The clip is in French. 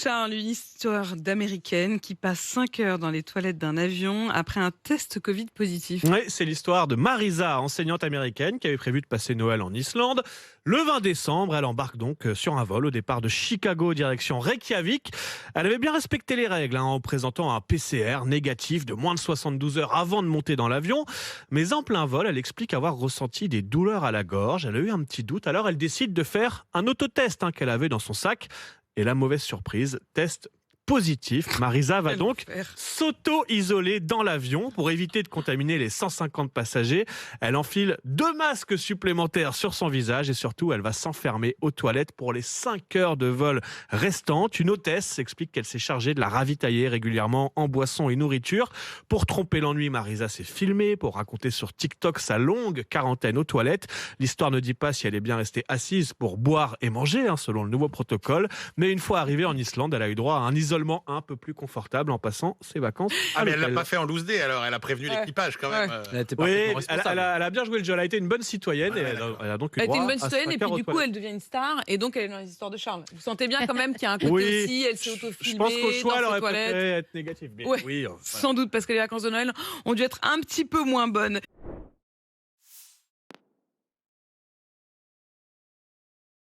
Charles, une histoire d'Américaine qui passe 5 heures dans les toilettes d'un avion après un test Covid positif. Oui, c'est l'histoire de Marisa, enseignante américaine qui avait prévu de passer Noël en Islande. Le 20 décembre, elle embarque donc sur un vol au départ de Chicago direction Reykjavik. Elle avait bien respecté les règles en présentant un PCR négatif de moins de 72 heures avant de monter dans l'avion. Mais en plein vol, elle explique avoir ressenti des douleurs à la gorge. Elle a eu un petit doute, alors elle décide de faire un autotest qu'elle avait dans son sac. Et la mauvaise surprise, test positif. Marisa va donc s'auto-isoler dans l'avion pour éviter de contaminer les 150 passagers. Elle enfile 2 masques supplémentaires sur son visage et surtout, elle va s'enfermer aux toilettes pour les 5 heures de vol restantes. Une hôtesse explique qu'elle s'est chargée de la ravitailler régulièrement en boissons et nourriture. Pour tromper l'ennui, Marisa s'est filmée pour raconter sur TikTok sa longue quarantaine aux toilettes. L'histoire ne dit pas si elle est bien restée assise pour boire et manger, selon le nouveau protocole. Mais une fois arrivée en Islande, elle a eu droit à un isolement un peu plus confortable en passant ses vacances à mais elle l'hôtel. l'a pas fait en loose day, alors elle a prévenu l'équipage quand même. Oui, elle a bien joué le jeu, elle a été une bonne citoyenne et elle a donc eu Elle était droit une bonne à citoyenne 5 et puis heures aux du coup toilettes. elle devient une star et donc elle est dans les histoires de Charles. Vous sentez bien quand même qu'il y a un côté Oui, aussi, elle s'est autofilmée je pense qu'au choix, elle dans ses aurait toilettes. préféré être négative. Mais Ouais, oui, sans doute parce que les vacances de Noël ont dû être un petit peu moins bonnes.